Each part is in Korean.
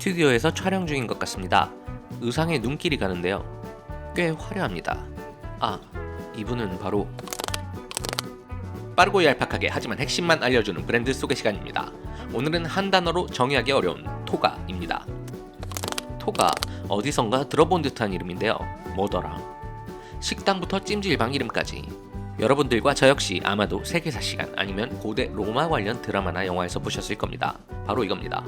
스튜디오에서 촬영 중인 것 같습니다. 의상에 눈길이 가는데요. 꽤 화려합니다. 아, 이분은 바로 빠르고 얄팍하게 하지만 핵심만 알려주는 브랜드 소개 시간입니다. 오늘은 한 단어로 정의하기 어려운 토가입니다. 토가, 어디선가 들어본 듯한 이름인데요. 뭐더라? 식당부터 찜질방 이름까지. 여러분들과 저 역시 아마도 세계사 시간 아니면 고대 로마 관련 드라마나 영화에서 보셨을 겁니다. 바로 이겁니다.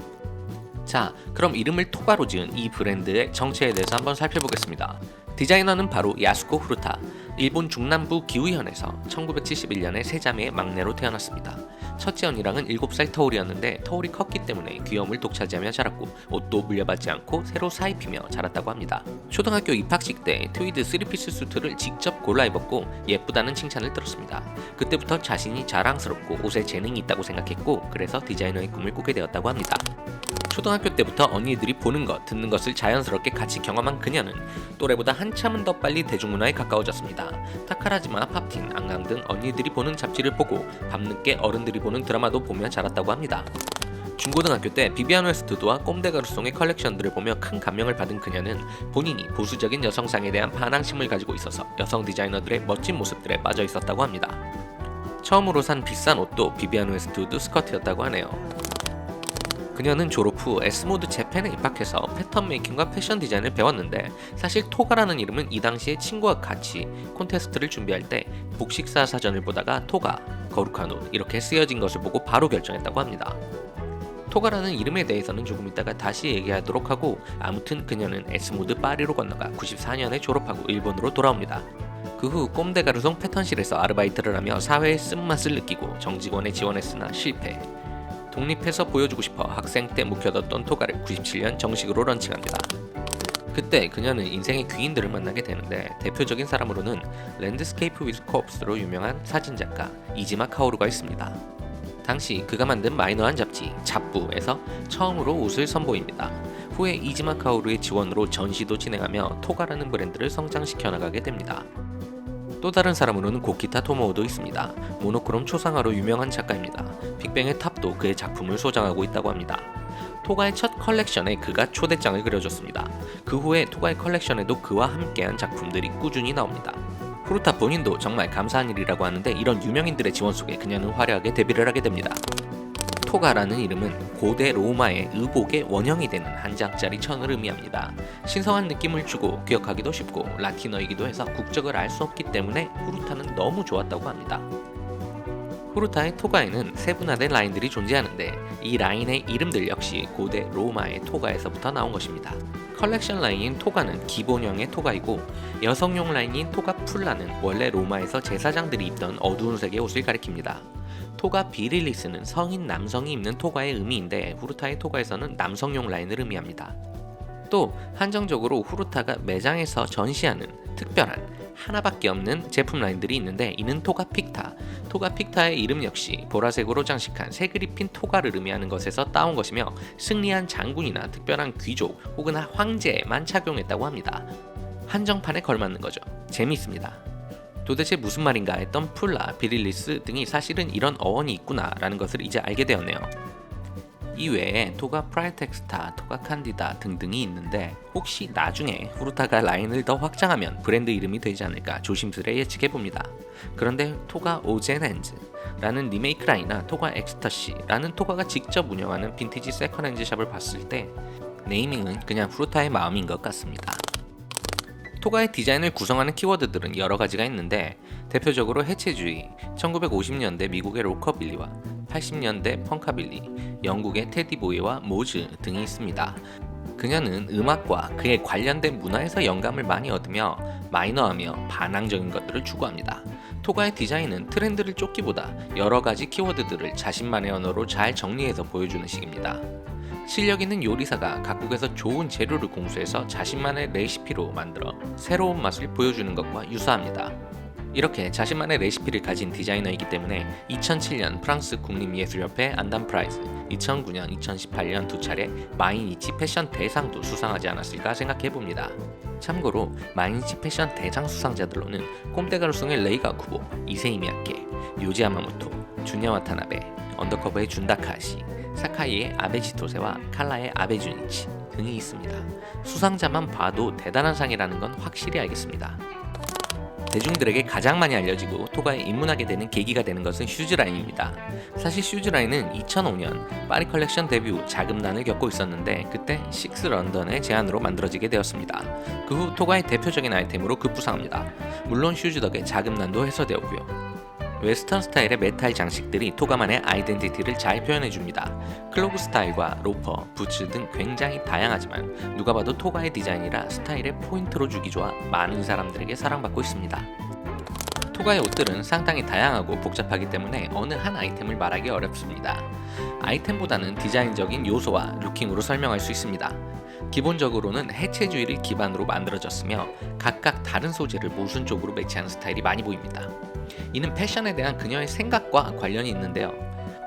자, 그럼 이름을 토가로 지은 이 브랜드의 정체에 대해서 한번 살펴보겠습니다. 디자이너는 바로 야스코 후루타, 일본 중남부 기우현에서 1971년에 세 자매의 막내로 태어났습니다. 첫째 언니랑은 7살 터울이었는데 터울이 컸기 때문에 귀여움을 독차지하며 자랐고 옷도 물려받지 않고 새로 사입히며 자랐다고 합니다. 초등학교 입학식 때 트위드 3피스 수트를 직접 골라 입었고 예쁘다는 칭찬을 들었습니다. 그때부터 자신이 자랑스럽고 옷에 재능이 있다고 생각했고 그래서 디자이너의 꿈을 꾸게 되었다고 합니다. 초등학교 때부터 언니들이 보는 것, 듣는 것을 자연스럽게 같이 경험한 그녀는 또래보다 한참은 더 빨리 대중문화에 가까워졌습니다. 타카라지마, 팝틴, 앙강 등 언니들이 보는 잡지를 보고 밤늦게 어른들이 보는 드라마도 보며 자랐다고 합니다. 중고등학교 때 비비안 웨스트우드와 꼼데가루송의 컬렉션들을 보며 큰 감명을 받은 그녀는 본인이 보수적인 여성상에 대한 반항심을 가지고 있어서 여성 디자이너들의 멋진 모습들에 빠져 있었다고 합니다. 처음으로 산 비싼 옷도 비비안 웨스트우드 스커트였다고 하네요. 그녀는 졸업 후 에스모드 재팬에 입학해서 패턴 메이킹과 패션 디자인을 배웠는데 사실 토가라는 이름은 이 당시에 친구와 같이 콘테스트를 준비할 때 복식사 사전을 보다가 토가, 거룩한 옷 이렇게 쓰여진 것을 보고 바로 결정했다고 합니다. 토가라는 이름에 대해서는 조금 이따가 다시 얘기하도록 하고 아무튼 그녀는 에스모드 파리로 건너가 94년에 졸업하고 일본으로 돌아옵니다. 그 후 꼼데가루송 패턴실에서 아르바이트를 하며 사회의 쓴맛을 느끼고 정직원에 지원했으나 실패. 독립해서 보여주고 싶어 학생 때 묵혀뒀던 토가를 97년 정식으로 런칭합니다. 그때 그녀는 인생의 귀인들을 만나게 되는데 대표적인 사람으로는 랜드스케이프 위즈 코옵스로 유명한 사진작가 이지마 카오루가 있습니다. 당시 그가 만든 마이너한 잡지 잡부에서 처음으로 옷을 선보입니다. 후에 이지마 카오루의 지원으로 전시도 진행하며 토가라는 브랜드를 성장시켜 나가게 됩니다. 또 다른 사람으로는 고키타 토모오도 있습니다. 모노크롬 초상화로 유명한 작가입니다. 빅뱅의 탑도 그의 작품을 소장하고 있다고 합니다. 토가의 첫 컬렉션에 그가 초대장을 그려줬습니다. 그 후에 토가의 컬렉션에도 그와 함께한 작품들이 꾸준히 나옵니다. 후루타 본인도 정말 감사한 일이라고 하는데 이런 유명인들의 지원 속에 그녀는 화려하게 데뷔를 하게 됩니다. 토가라는 이름은 고대 로마의 의복의 원형이 되는 한 장짜리 천을 의미합니다. 신성한 느낌을 주고 기억하기도 쉽고 라틴어이기도 해서 국적을 알 수 없기 때문에 후루타는 너무 좋았다고 합니다. 후루타의 토가에는 세분화된 라인들이 존재하는데 이 라인의 이름들 역시 고대 로마의 토가에서부터 나온 것입니다. 컬렉션 라인인 토가는 기본형의 토가이고 여성용 라인인 토가 풀라는 원래 로마에서 제사장들이 입던 어두운 색의 옷을 가리킵니다. 토가 비릴리스는 성인 남성이 입는 토가의 의미인데 후루타의 토가에서는 남성용 라인을 의미합니다. 또 한정적으로 후루타가 매장에서 전시하는 특별한 하나밖에 없는 제품 라인들이 있는데 이는 토가 픽타. 토가 픽타의 이름 역시 보라색으로 장식한 색을 입힌 토가를 의미하는 것에서 따온 것이며 승리한 장군이나 특별한 귀족 혹은 황제에만 착용했다고 합니다. 한정판에 걸맞는 거죠. 재미있습니다. 도대체 무슨 말인가 했던 풀라, 비릴리스 등이 사실은 이런 어원이 있구나 라는 것을 이제 알게 되었네요. 이외에 토가 프라이텍스타, 토가 칸디다 등등이 있는데 혹시 나중에 후루타가 라인을 더 확장하면 브랜드 이름이 되지 않을까 조심스레 예측해봅니다. 그런데 토가 오젠핸즈라는 리메이크 라인이나 토가 엑스터시라는 토가가 직접 운영하는 빈티지 세컨핸즈 샵을 봤을 때 네이밍은 그냥 후루타의 마음인 것 같습니다. 토가의 디자인을 구성하는 키워드들은 여러 가지가 있는데 대표적으로 해체주의, 1950년대 미국의 로커빌리와 80년대 펑카빌리, 영국의 테디보이와 모즈 등이 있습니다. 그녀는 음악과 그에 관련된 문화에서 영감을 많이 얻으며 마이너하며 반항적인 것들을 추구합니다. 토가의 디자인은 트렌드를 쫓기보다 여러 가지 키워드들을 자신만의 언어로 잘 정리해서 보여주는 식입니다. 실력 있는 요리사가 각국에서 좋은 재료를 공수해서 자신만의 레시피로 만들어 새로운 맛을 보여주는 것과 유사합니다. 이렇게 자신만의 레시피를 가진 디자이너이기 때문에 2007년 프랑스 국립예술협회 안단 프라이즈, 2009년, 2018년 두 차례 마이니치 패션 대상도 수상하지 않았을까 생각해봅니다. 참고로 마이니치 패션 대상 수상자들로는 꼼데가루송의 레이가 쿠보, 이세이 미야케, 요지 야마모토, 주냐 와타나베, 언더커버의 준다카시, 사카이의 아베 지토세와 칼라의 아베 주니치 등이 있습니다. 수상자만 봐도 대단한 상이라는 건 확실히 알겠습니다. 대중들에게 가장 많이 알려지고 토가에 입문하게 되는 계기가 되는 것은 슈즈라인입니다. 사실 슈즈라인은 2005년 파리 컬렉션 데뷔 후 자금난을 겪고 있었는데 그때 식스 런던의 제안으로 만들어지게 되었습니다. 그 후 토가의 대표적인 아이템으로 급부상합니다. 물론 슈즈 덕에 자금난도 해소되었고요. 웨스턴 스타일의 메탈 장식들이 토가만의 아이덴티티를 잘 표현해줍니다. 클로그 스타일과 로퍼, 부츠 등 굉장히 다양하지만 누가 봐도 토가의 디자인이라 스타일에 포인트로 주기 좋아 많은 사람들에게 사랑받고 있습니다. 토가의 옷들은 상당히 다양하고 복잡하기 때문에 어느 한 아이템을 말하기 어렵습니다. 아이템보다는 디자인적인 요소와 루킹으로 설명할 수 있습니다. 기본적으로는 해체주의를 기반으로 만들어졌으며 각각 다른 소재를 모순 쪽으로 매치하는 스타일이 많이 보입니다. 이는 패션에 대한 그녀의 생각과 관련이 있는데요.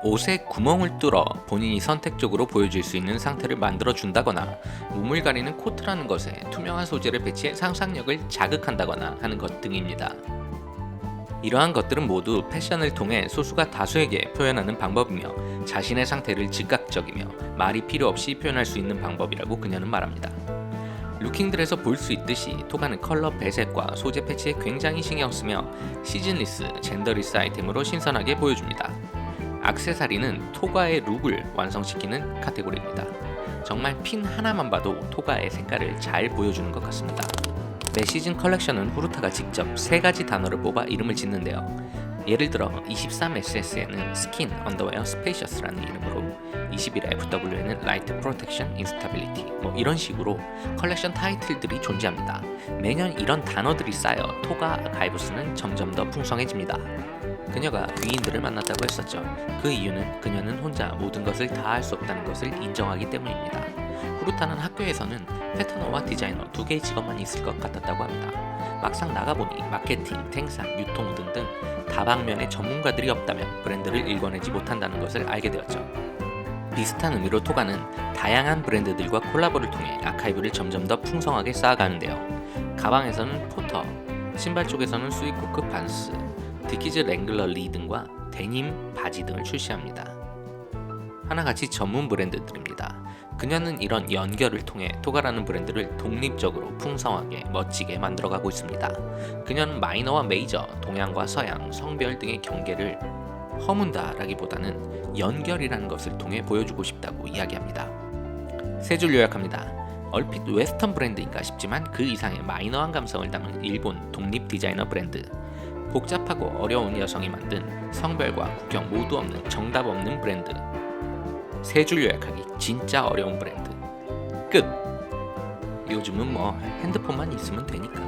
옷에 구멍을 뚫어 본인이 선택적으로 보여줄 수 있는 상태를 만들어준다거나 몸을 가리는 코트라는 것에 투명한 소재를 배치해 상상력을 자극한다거나 하는 것 등입니다. 이러한 것들은 모두 패션을 통해 소수가 다수에게 표현하는 방법이며 자신의 상태를 즉각적이며 말이 필요 없이 표현할 수 있는 방법이라고 그녀는 말합니다. 루킹들에서 볼 수 있듯이 토가는 컬러 배색과 소재 패치에 굉장히 신경 쓰며 시즌리스, 젠더리스 아이템으로 신선하게 보여줍니다. 액세서리는 토가의 룩을 완성시키는 카테고리입니다. 정말 핀 하나만 봐도 토가의 색깔을 잘 보여주는 것 같습니다. 매 시즌 컬렉션은 후르타가 직접 3가지 단어를 뽑아 이름을 짓는데요. 예를 들어 23SS에는 스킨, 언더웨어, 스페이셔스라는 이름으로 21FW에는 라이트 프로텍션, 인스타빌리티 이런 식으로 컬렉션 타이틀들이 존재합니다. 매년 이런 단어들이 쌓여 토가 아카이브스는 점점 더 풍성해집니다. 그녀가 귀인들을 만났다고 했었죠. 그 이유는 그녀는 혼자 모든 것을 다 할 수 없다는 것을 인정하기 때문입니다. 후르타는 학교에서는 패터너와 디자이너 2개의 직업만 있을 것 같았다고 합니다. 막상 나가보니 마케팅, 생산, 유통 등등 다방면의 전문가들이 없다면 브랜드를 일궈내지 못한다는 것을 알게 되었죠. 비슷한 의미로 토가는 다양한 브랜드들과 콜라보를 통해 아카이브를 점점 더 풍성하게 쌓아가는데요. 가방에서는 포터, 신발 쪽에서는 스위코크 반스, 디키즈 랭글러 리 등과 데님 바지 등을 출시합니다. 하나같이 전문 브랜드들입니다. 그녀는 이런 연결을 통해 토가라는 브랜드를 독립적으로 풍성하게 멋지게 만들어가고 있습니다. 그녀는 마이너와 메이저, 동양과 서양, 성별 등의 경계를 허문다라기보다는 연결이라는 것을 통해 보여주고 싶다고 이야기합니다. 세 줄 요약합니다. 얼핏 웨스턴 브랜드인가 싶지만 그 이상의 마이너한 감성을 담은 일본 독립 디자이너 브랜드. 복잡하고 어려운 여성이 만든 성별과 국경 모두 없는 정답 없는 브랜드. 세 줄 요약하기 진짜 어려운 브랜드. 끝! 요즘은 핸드폰만 있으면 되니까.